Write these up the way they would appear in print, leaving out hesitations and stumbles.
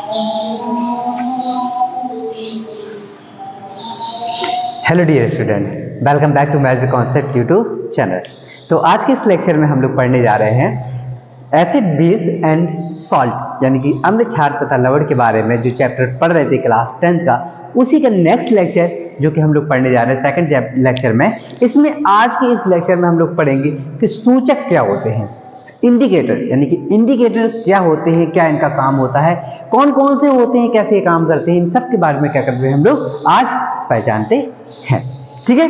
Hello dear student, welcome back to magic concept YouTube channel. तो आज के इस लेक्चर में हम लोग पढ़ने जा रहे हैं एसिड बेस एंड सॉल्ट, यानी कि अम्ल क्षार तथा लवण के बारे में। जो चैप्टर पढ़ रहे थे क्लास 10th का, उसी का नेक्स्ट लेक्चर जो कि हम लोग पढ़ने जा रहे हैं सेकंड लेक्चर में। इसमें आज के इस लेक्चर में हम लोग पढ़ेंगे कि सूचक क्या होते हैं, इंडिकेटर, यानी कि इंडिकेटर क्या होते हैं, क्या इनका काम होता है, कौन कौन से होते हैं, कैसे ये काम करते हैं, इन सब के बारे में क्या करते हैं हम लोग आज पहचानते हैं। ठीक है,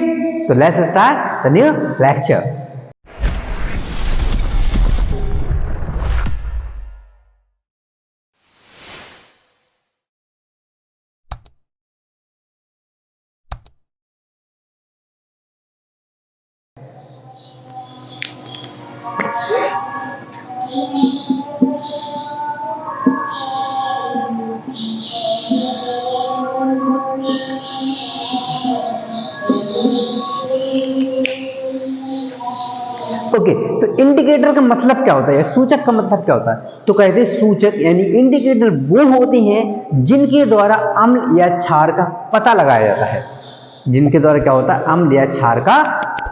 तो let's start the new lecture. Okay, तो इंडिकेटर का मतलब क्या होता है, सूचक का मतलब क्या होता है? तो कहते हैं सूचक यानी इंडिकेटर वो होते हैं जिनके द्वारा अम्ल या क्षार का पता लगाया जाता है। जिनके द्वारा क्या होता है, अम्ल या क्षार का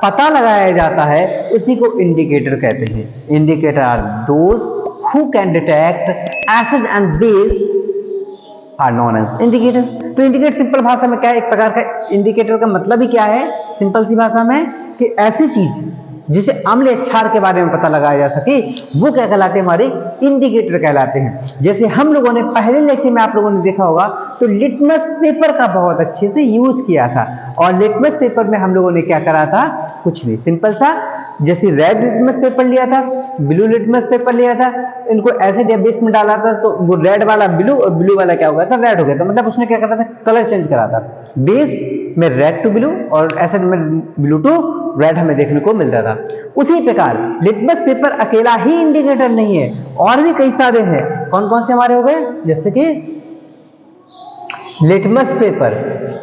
पता लगाया जाता है, उसी को इंडिकेटर कहते हैं। Indicator are those who can detect acid and base are known as indicator. तो इंडिकेटर सिंपल भाषा में क्या है, एक प्रकार का इंडिकेटर का मतलब ही क्या है, सिंपल सी भाषा में कि ऐसी चीज जिसे अम्ल या क्षार के बारे में पता लगाया जा सके, वो क्या कहलाते हैं, हमारे इंडिकेटर कहलाते हैं। जैसे हम लोगों ने पहले लेक्चर में आप लोगों ने देखा होगा, तो लिटमस पेपर का बहुत अच्छे से यूज किया था। और लिटमस पेपर में हम लोगों ने क्या करा था, कुछ नहीं, सिंपल सा, जैसे रेड लिटमस पेपर लिया था, ब्लू लिटमस पेपर लिया था, इनको एसिड या बेस में डाला था, तो वो रेड वाला ब्लू और ब्लू वाला क्या हो गया था, रेड हो गया था। मतलब उसने क्या करा था, कलर चेंज करा था। बेस में रेड टू ब्लू और एसिड में ब्लू टू रेड हमें देखने को मिलता था। उसी प्रकार लिटमस पेपर अकेला ही इंडिकेटर नहीं है, और भी कई सारे हैं। कौन कौन से हमारे हो गए, जैसे कि लिटमस पेपर,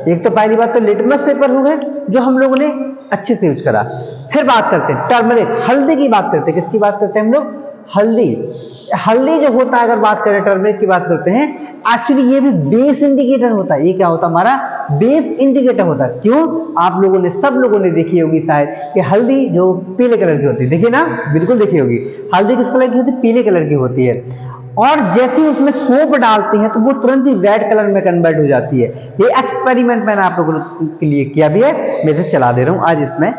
एक तो पहली बात तो लिटमस पेपर हो गए जो हम लोगों ने अच्छे से यूज करा। फिर बात करते हैं टर्मरिक, हल्दी की बात करते हैं। किसकी बात करते हैं हम लोग, हल्दी। हल्दी जो होता है, अगर बात करें टर्मरिक की बात करते हैं, एक्चुअली ये भी बेस इंडिकेटर होता है। ये क्या होता है, हमारा बेस इंडिकेटर होता है। क्यों, आप लोगों ने, सब लोगों ने देखी होगी शायद कि हल्दी जो पीले कलर की होती है, देखिए ना, बिल्कुल देखी होगी। हल्दी किस कलर की होती है, पीले कलर की होती है। और जैसे ही उसमें सोप डालते हैं तो वो तुरंत ही रेड कलर में कन्वर्ट हो जाती है। ये एक्सपेरिमेंट मैंने आप लोगों के लिए किया भी है, मैं इधर चला दे रहा हूँ आज। इसमें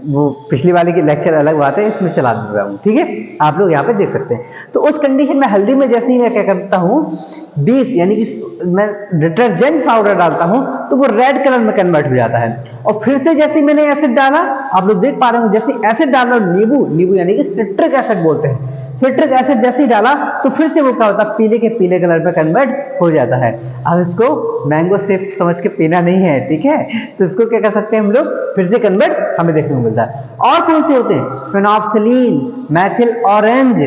वो पिछली वाले की लेक्चर अलग बात है, इसमें चला दे रहा हूँ। ठीक है, आप लोग यहाँ पे देख सकते हैं। तो उस कंडीशन में हल्दी में जैसे ही मैं क्या करता हूँ, बेस यानी कि मैं डिटर्जेंट पाउडर डालता हूँ, तो वो रेड कलर में कन्वर्ट हो जाता है। और फिर से जैसे ही मैंने एसिड डाला, आप लोग देख पा रहे हो, जैसे एसिड डाला, नींबू, नींबू यानी कि सिट्रिक एसिड बोलते हैं, सिट्रिक एसिड जैसे ही डाला तो फिर से वो क्या होता है, पीले के पीले कलर पे कन्वर्ट हो जाता है। अब इसको मैंगो सेप समझ के पीना नहीं है, ठीक है, तो इसको क्या कर सकते हैं हम लोग, फिर से कन्वर्ट हमें देखने को मिलता है। और कौन से होते हैं, फिनोल्फ्थलीन, मेथिल ऑरेंज,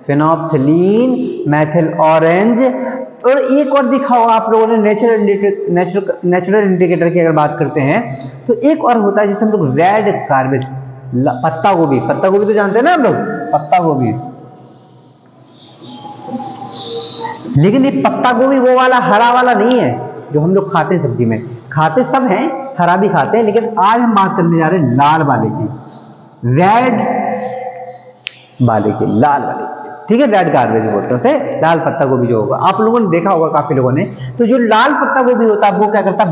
फिनोल्फ्थलीन, मेथिल ऑरेंज। और एक और दिखा होगा आप लोगों ने, नेचुरल इंडिकेटर की अगर बात करते हैं, तो एक और होता है जिसे हम लोग रेड गार्बेज, पत्ता गोभी, पत्ता गोभी तो जानते हैं ना हम लोग, पत्ता गोभी। लेकिन ये पत्ता गोभी वो वाला हरा वाला नहीं है जो हम लोग खाते हैं सब्जी में। खाते सब हैं, हरा भी खाते हैं, लेकिन आज हम बात करने जा रहे हैं लाल वाले की, रेड वाले की, लाल वाले की। ठीक है, रेड गार्बेज बोलते हैं उसे, लाल पत्ता गोभी जो होगा, आप लोगों ने देखा होगा काफी लोगों ने। तो जो लाल पत्ता गोभी होता है वो क्या करता है,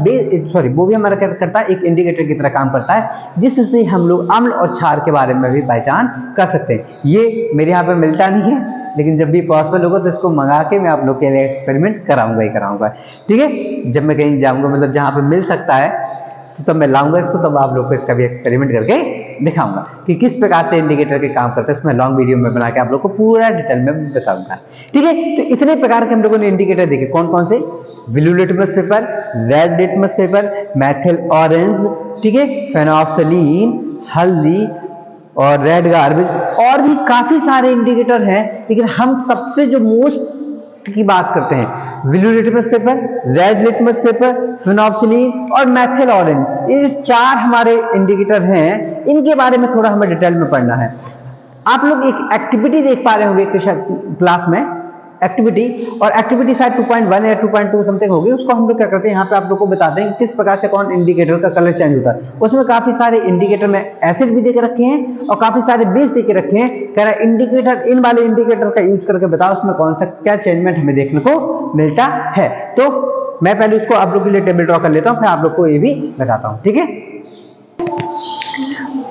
वो भी हमारा क्या करता है, एक इंडिकेटर की तरह काम करता है, जिससे हम लोग अम्ल और क्षार के बारे में भी पहचान कर सकते हैं। ये मेरे यहाँ पे मिलता नहीं है, लेकिन जब भी पॉसिबल होगा तो इसको मंगा के मैं आप लोग के लिए एक्सपेरिमेंट कराऊंगा ही कराऊंगा। ठीक है, जब मैं कहीं जाऊंगा, मतलब जहाँ पे मिल सकता है, तो तब मैं लाऊंगा इसको, तब आप लोग को इसका भी एक्सपेरिमेंट करके दिखाऊंगा कि किस प्रकार से इंडिकेटर के काम करते हैं। इसमें लॉन्ग वीडियो में बना के आप लोग को पूरा डिटेल में बताऊंगा। ठीक है, तो इतने प्रकार के हम लोगों ने इंडिकेटर देखे, कौन कौन से, blue litmus paper, red litmus paper, methyl orange, ठीक है, फेनोल्फ्थलीन, हल्दी और रेड गार्बेज, और भी काफी सारे इंडिकेटर हैं। लेकिन हम सबसे जो मोस्ट की बात करते हैं, blue litmus paper, red litmus paper, phenolphthalein और मेथिल ऑरेंज, ये जो चार हमारे इंडिकेटर हैं, इनके बारे में थोड़ा हमें डिटेल में पढ़ना है। आप लोग एक एक्टिविटी देख पा रहे होंगे क्लास में, एक्टिविटी, और एक्टिविटी शायद 2.1 या 2.2 समथिंग होगी, उसको हम लोग क्या करते हैं यहाँ पे आप लोग को बताते हैं कि किस प्रकार से कौन इंडिकेटर का कलर चेंज होता है। उसमें काफी सारे इंडिकेटर में एसिड भी देके रखे हैं और काफी सारे बेस देके रखे हैं। कह रहा है इंडिकेटर, इन वाले इंडिकेटर का यूज करके बताओ उसमें कौन सा क्या चेंजमेंट हमें देखने को मिलता है। तो मैं पहले उसको आप लोग के लिए टेबल ड्रॉ कर लेता हूँ, फिर आप लोग को ये भी बताता हूँ, ठीक है।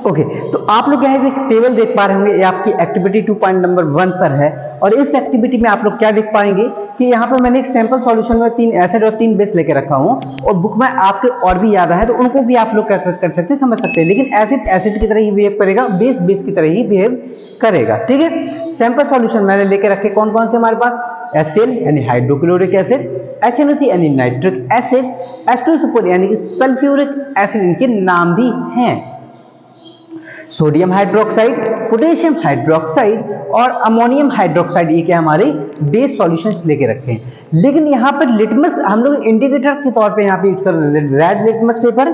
ओके, तो आप लोग यहाँ भी टेबल देख पा रहे होंगे, ये आपकी एक्टिविटी 2.1 पर है। और इस एक्टिविटी में आप लोग क्या देख पाएंगे कि यहाँ पर मैंने एक सैंपल सॉल्यूशन में 3 एसिड और 3 बेस लेके रखा हूँ, और बुक में आपके और भी याद है तो उनको भी आप लोग क्या कर सकते हैं, समझ सकते हैं। लेकिन एसिड एसिड की तरह ही बिहेव करेगा, बेस बेस की तरह ही बिहेव करेगा, ठीक है। सैंपल सॉल्यूशन मैंने लेके रखे कौन कौन से हमारे पास, HCl यानी हाइड्रोक्लोरिक एसिड, HNO3 यानी नाइट्रिक एसिड, H2SO4 यानी कि सल्फ्यूरिक एसिड, इनके नाम भी हैं। सोडियम हाइड्रोक्साइड, पोटेशियम हाइड्रोक्साइड और अमोनियम हाइड्रोक्साइड, ये क्या हमारे बेस सॉल्यूशंस लेके रखे हैं। लेकिन यहाँ पर लिटमस हम लोग इंडिकेटर के तौर पे यहाँ पे यूज कर रहे हैं red litmus paper,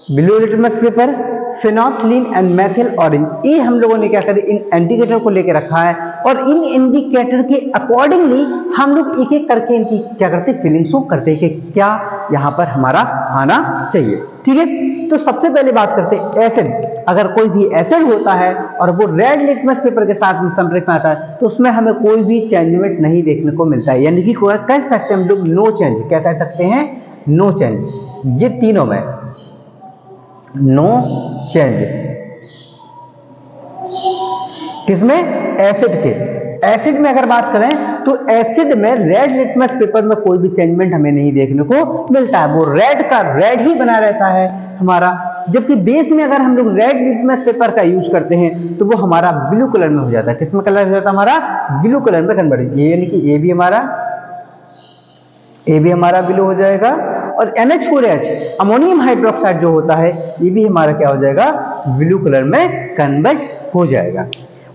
blue litmus paper, phenolphthalein and methyl orange, ये हम लोगों ने क्या करें इन इंडिकेटर को लेके रखा है। और इन इंडिकेटर के अकॉर्डिंगली हम लोग एक एक करके इनकी क्या करते हैं, फीलिंग्स को करते हैं कि क्या यहाँ पर हमारा आना चाहिए, ठीक है। तो सबसे पहले बात करते हैं एसिड। अगर कोई भी एसिड होता है और वो रेड लिटमस पेपर के साथ में संपर्क में आता है तो उसमें हमें कोई भी चेंजमेंट नहीं देखने को मिलता है, यानी कि कह सकते हैं हम लोग नो चेंज। क्या कह सकते हैं, नो चेंज। ये तीनों में नो चेंज, किसमें, एसिड के। एसिड में अगर बात करें तो एसिड में रेड लिटमस पेपर में कोई भी चेंजमेंट हमें नहीं देखने को मिलता है, वो रेड का रेड ही बना रहता है हमारा। जबकि बेस में अगर हम लोग रेड लिटमस पेपर का यूज करते हैं तो वो हमारा ब्लू कलर में हो जाता है। किसमें कलर हो जाता है, हमारा ब्लू कलर में कन्वर्ट, यानी कि ये भी हमारा ब्लू हो जाएगा। और NH4H अमोनियम हाइड्रोक्साइड जो होता है ये भी हमारा क्या हो जाएगा, ब्लू कलर में कन्वर्ट हो जाएगा।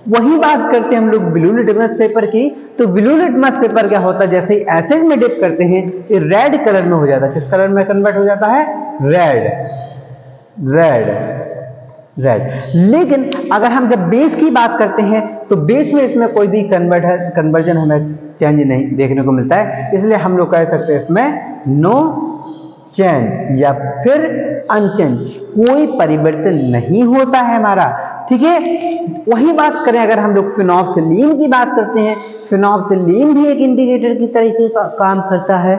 वही बात करते हैं हम लोग ब्लू लिटमस पेपर की, तो ब्लू लिटमस पेपर क्या होता है, जैसे ही एसिड में डिप करते हैं ये रेड कलर में हो जाता है। किस कलर में कन्वर्ट हो जाता है, रेड। लेकिन अगर हम जब बेस की बात करते हैं तो बेस में इसमें कोई भी कन्वर्जन हमें चेंज नहीं देखने को मिलता है, इसलिए हम लोग कह सकते हैं इसमें नो चेंज या फिर अनचेंज, कोई परिवर्तन नहीं होता है हमारा, ठीक है। वही बात करें अगर हम लोग फेनोल्फथालीन की बात करते हैं, फेनोल्फथालीन भी एक इंडिकेटर की तरीके का काम करता है,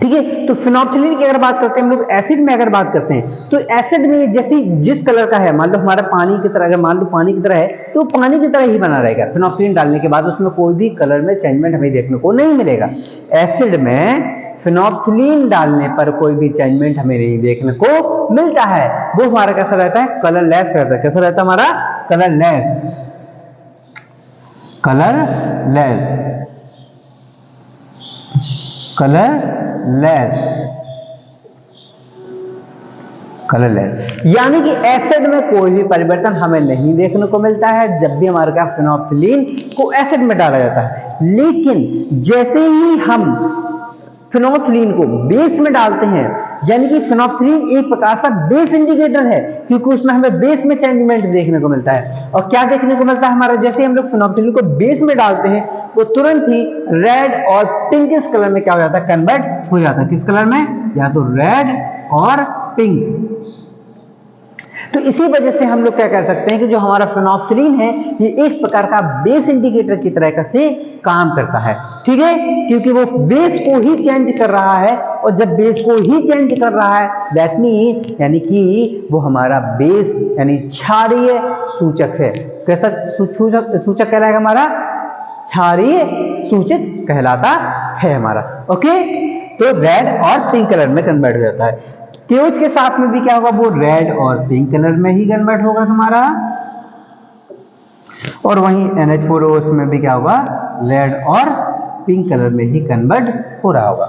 ठीक है। तो फेनोल्फथालीन की अगर बात करते हैं हम लोग एसिड में अगर बात करते हैं तो एसिड में जैसे जिस कलर का है, मान लो हमारा पानी की तरह, अगर मान लो पानी की तरह है तो पानी की तरह ही बना रहेगा। फेनोल्फथालीन डालने के बाद उसमें कोई भी कलर में चेंजमेंट हमें देखने को नहीं मिलेगा। एसिड में फेनोल्फथालीन डालने पर कोई भी चेंजमेंट हमें नहीं देखने को मिलता है, वो हमारा कैसा रहता है, कलरलेस रहता है। कैसा रहता है हमारा, कलरलेस। यानी कि एसिड में कोई भी परिवर्तन हमें नहीं देखने को मिलता है जब भी हमारे क्या फेनोल्फथालीन को एसिड में डाला जाता है। लेकिन जैसे ही हम फेनोल्फथालीन को बेस में डालते हैं, यानी कि फेनोल्फथालीन एक प्रकार का बेस इंडिकेटर है क्योंकि उसमें हमें बेस में चेंजमेंट देखने को मिलता है। और क्या देखने को मिलता है हमारा, जैसे हम लोग फेनोल्फथालीन को बेस में डालते हैं वो तुरंत ही रेड और पिंकिश कलर में क्या हो जाता है, कन्वर्ट हो जाता है। किस कलर में, या तो रेड और पिंक। तो इसी वजह से हम लोग क्या कह सकते हैं कि जो हमारा फेनोल्फथालीन है ये एक प्रकार का बेस इंडिकेटर की तरह से काम करता है, ठीक है, क्योंकि वो बेस को ही चेंज कर रहा है। और जब बेस को ही चेंज कर रहा है दैट मीन, यानी कि वो हमारा बेस यानी क्षारीय सूचक है। कैसा सूचक कहलाएगा हमारा, क्षारीय सूचक कहलाता है हमारा। ओके, तो रेड और पिंक कलर में कन्वर्ट हो जाता है। तेज के साथ में भी क्या होगा, वो रेड और पिंक कलर में ही कन्वर्ट होगा हमारा। और वहीं NH4OH में भी क्या होगा, रेड और पिंक कलर में ही कन्वर्ट हो रहा होगा।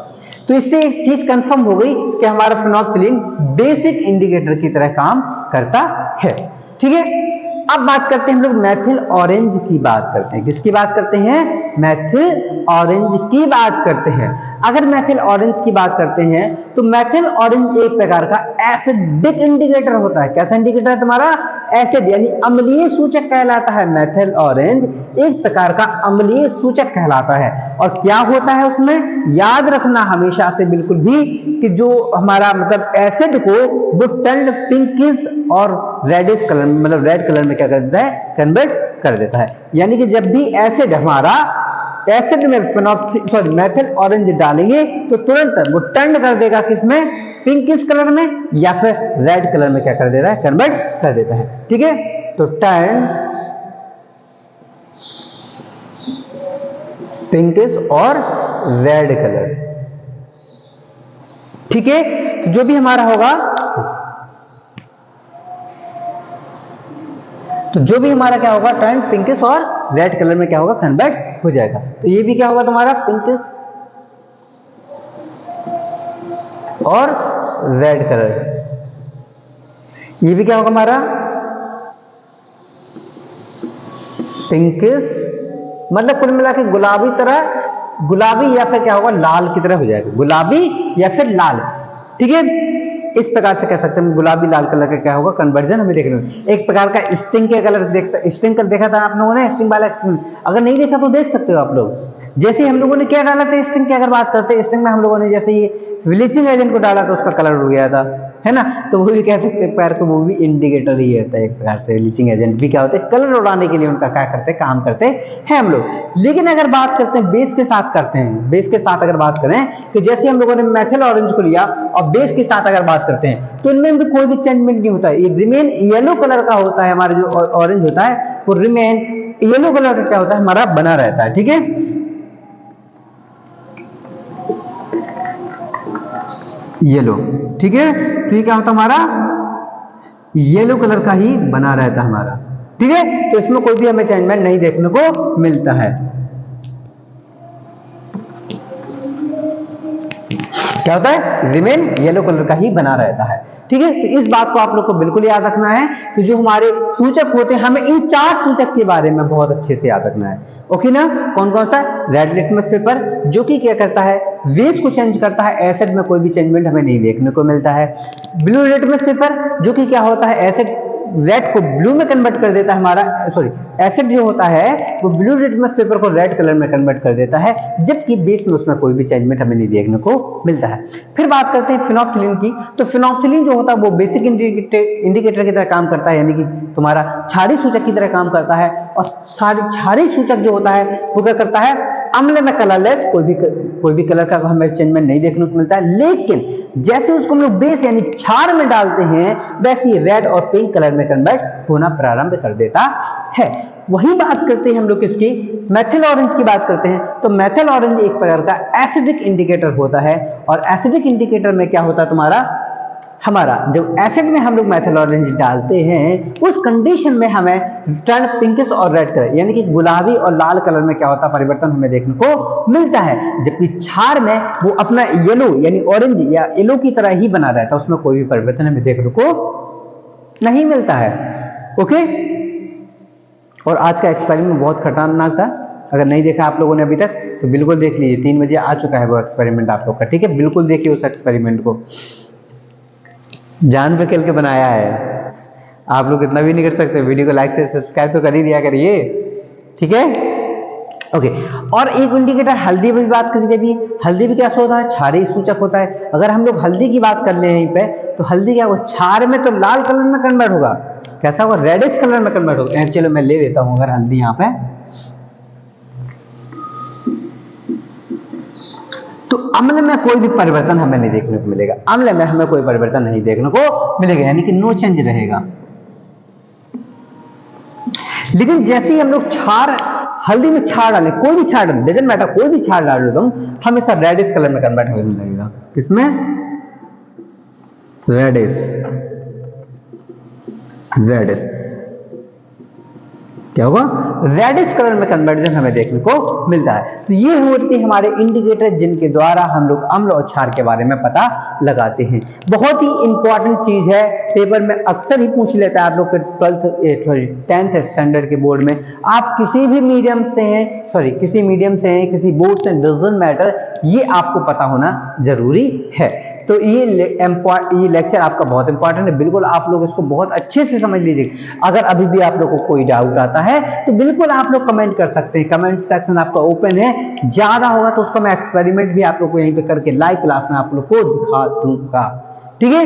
तो इससे एक चीज कंफर्म हो गई कि हमारा फेनोल्फथालीन बेसिक इंडिकेटर की तरह काम करता है, ठीक है। अब बात करते हैं हम लोग मेथिल ऑरेंज की बात करते हैं। किसकी बात करते हैं, मेथिल ऑरेंज की बात करते हैं। अगर मेथिल ऑरेंज की बात करते हैं तो मेथिल ऑरेंज एक प्रकार का एसिडिक इंडिकेटर होता है। कैसा इंडिकेटर है तुम्हारा, एसिड यानी अम्लीय सूचक कहलाता है मेथिल ऑरेंज, एक प्रकार का अम्लीय सूचक कहलाता है। और क्या होता है उसमें, याद रखना हमेशा से बिल्कुल भी कि जो हमारा मतलब एसिड को वो टर्न पिंकिश और रेडिश कलर मतलब रेड कलर में क्या कर देता है, कन्वर्ट कर देता है। यानी कि जब भी एसिड हमारा एसिड में मेथिल ऑरेंज डालेंगे तो तुरंत वो टर्न कर देगा किसमें, पिंकिश कलर में या फिर रेड कलर में क्या कर देता है, कन्वर्ट कर देता है। ठीक है, तो टर्न पिंकिश और रेड कलर। ठीक है, तो जो भी हमारा होगा, तो जो भी हमारा क्या होगा, टर्न पिंकिश और रेड कलर में क्या होगा, कन्वर्ट हो जाएगा। तो ये भी क्या होगा तुम्हारा, पिंकिश और रेड कलर। ये भी क्या होगा हमारा, पिंकिश मतलब कुल मिला के गुलाबी तरह, गुलाबी या फिर क्या होगा, लाल की तरह हो जाएगा, गुलाबी या फिर लाल। ठीक है, इस प्रकार से कह सकते हैं गुलाबी लाल कलर का क्या होगा, कन्वर्जन हमें देखने को। एक प्रकार का स्टिंग के कलर स्टिंग कलर देखा था आप लोगों ने, स्टिंग वाला एक्सपेरिमेंट, अगर नहीं देखा तो देख सकते हो आप लोग। जैसे हम लोगों ने क्या डाला था स्टिंग की अगर बात करते हैं, स्टिंग में हम लोगों ने जैसे ये ब्लीचिंग एजेंट को डाला तो उसका कलर उड़ गया था, है ना। तो वो भी कह सकते हैं पैर को, वो भी इंडिकेटर ही रहता है एक प्रकार से। ब्लीचिंग एजेंट भी क्या होते हैं, कलर उड़ाने के लिए उनका क्या करते हैं, काम करते हैं हम लोग। लेकिन अगर बात करते हैं बेस के साथ करते हैं, बेस के साथ अगर बात करें कि जैसे हम लोगों ने मेथिल ऑरेंज को लिया और बेस के साथ अगर बात करते हैं तो इनमें भी कोई भी चेंजमेंट नहीं होता है, ये रिमेन येलो कलर का होता है। हमारा जो ऑरेंज होता है वो रिमेन येलो कलर का क्या होता है, हमारा बना रहता है। ठीक है, येलो। ठीक है, तो ये क्या होता है हमारा, येलो कलर का ही बना रहता है हमारा। ठीक है, तो इसमें कोई भी हमें चेंजमेंट नहीं देखने को मिलता है। क्या होता है, रिमेन येलो कलर का ही बना रहता है। ठीक है, तो इस बात को आप लोग को बिल्कुल याद रखना है कि जो हमारे सूचक होते हैं हमें इन 4 सूचक के बारे में बहुत अच्छे से याद रखना है। ओके ना, कौन कौन सा, रेड लिटमस पेपर जो कि क्या करता है, बेस को चेंज करता है, एसिड में कोई भी चेंजमेंट हमें नहीं देखने को मिलता है। ब्लू लिटमस पेपर जो कि क्या होता है, एसिड रेड को ब्लू में कन्वर्ट कर देता है हमारा, सॉरी एसिड जो होता है वो ब्लू लिटमस पेपर को रेड कलर में कन्वर्ट कर देता है, जबकि बेस में उसमें कोई भी चेंजमेंट हमें नहीं देखने को मिलता है। फिर बात करते हैं फिनोल्फ्थीलीन की, तो फिनोल्फ्थीलीन जो होता है वो बेसिक इंडिकेटर की तरह काम करता है, यानी कि तुम्हारा क्षारीय सूचक की तरह काम करता है। और क्षारीय सूचक जो होता है वो क्या करता है, अम्ल में कलरलेस, कोई भी कलर का हमें चेंजमेंट नहीं देखने को मिलता है। लेकिन जैसे उसको हम लोग बेस यानी क्षार में डालते हैं वैसे ही रेड और पिंक कलर में कन्वर्ट होना प्रारंभ कर देता है। वही बात करते हैं हम लोग किसकी, मेथिल ऑरेंज की बात करते हैं। तो मेथिल ऑरेंज एक प्रकार का एसिडिक इंडिकेटर होता है। और एसिडिक इंडिकेटर में क्या होता है तुम्हारा, हमारा जब एसिड में हम लोग मेथिल ऑरेंज डालते हैं उस कंडीशन में हमें टर्न पिंकिश और रेड कलर यानी कि गुलाबी और लाल कलर में क्या होता है, परिवर्तन हमें देखने को मिलता है। जबकि क्षार में वो अपना येलो यानी ऑरेंज या येलो की तरह ही बना रहता है, उसमें कोई भी परिवर्तन हमें देखने को नहीं मिलता है। ओके, और आज का एक्सपेरिमेंट बहुत खतरनाक था, अगर नहीं देखा आप लोगों ने अभी तक तो बिल्कुल देख लीजिए, 3 बजे आ चुका है वो एक्सपेरिमेंट आप लोग का। ठीक है, बिल्कुल देखिए उस एक्सपेरिमेंट को, जान पे खेल के बनाया है। आप लोग इतना भी नहीं कर सकते, वीडियो को लाइक से सब्सक्राइब तो कर ही दिया करिए। ठीक है, ओके। और एक इंडिकेटर हल्दी भी बात करी थी, अभी हल्दी भी क्या होता है, क्षारीय सूचक होता है। अगर हम लोग हल्दी की बात कर ले यहीं पे तो हल्दी क्या होगा, क्षार में तो लाल कलर में कन्वर्ट होगा, कैसा होगा, रेडिश कलर में कन्वर्ट होगा। चलो मैं ले लेता हूं अगर हल्दी यहाँ पे, तो अम्ल में कोई भी परिवर्तन हमें नहीं देखने को मिलेगा, अम्ल में हमें कोई परिवर्तन नहीं देखने को मिलेगा, यानी कि नो चेंज रहेगा। लेकिन जैसे ही हम लोग क्षार, हल्दी में क्षार डालें, कोई भी क्षार डालें, डजंट मैटर, कोई भी क्षार डाल दो हमेशा रेडिश कलर में कन्वर्ट होने लगेगा। किसमें, रेडिश, रेडिश क्या होगा, रेडिश कलर में कन्वर्जन हमें देखने को मिलता है। तो ये होते हैं हमारे इंडिकेटर जिनके द्वारा हम लोग अम्ल और क्षार के बारे में पता लगाते हैं। बहुत ही इंपॉर्टेंट चीज है, पेपर में अक्सर ही पूछ लेता है आप लोग के 10th स्टैंडर्ड के बोर्ड में। आप किसी भी मीडियम से हैं, किसी मीडियम से हैं, किसी बोर्ड से, डजंट मैटर, ये आपको पता होना जरूरी है। तो ये लेक्चर आपका बहुत इंपॉर्टेंट है, बिल्कुल आप लोग इसको बहुत अच्छे से समझ लीजिए। अगर अभी भी आप लोग को कोई डाउट आता है तो बिल्कुल आप लोग कमेंट कर सकते हैं, कमेंट सेक्शन आपका ओपन है। ज्यादा होगा तो उसका मैं एक्सपेरिमेंट भी आप लोग को यहीं पे करके लाइव क्लास में आप लोग को दिखा दूंगा। ठीक है,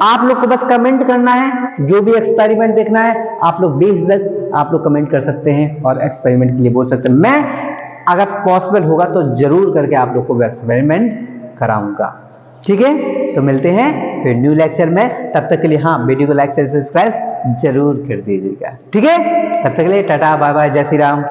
आप लोग को बस कमेंट करना है, जो भी एक्सपेरिमेंट देखना है आप लोग बेझिझक आप लोग कमेंट कर सकते हैं और एक्सपेरिमेंट के लिए बोल सकते हैं। मैं अगर पॉसिबल होगा तो जरूर करके आप लोग को एक्सपेरिमेंट कराऊंगा। ठीक है, तो मिलते हैं फिर न्यू लेक्चर में, तब तक के लिए हाँ वीडियो को लाइक शेयर सब्सक्राइब जरूर कर दीजिएगा। ठीक है, तब तक के लिए टाटा बाय बाय, जय श्री राम।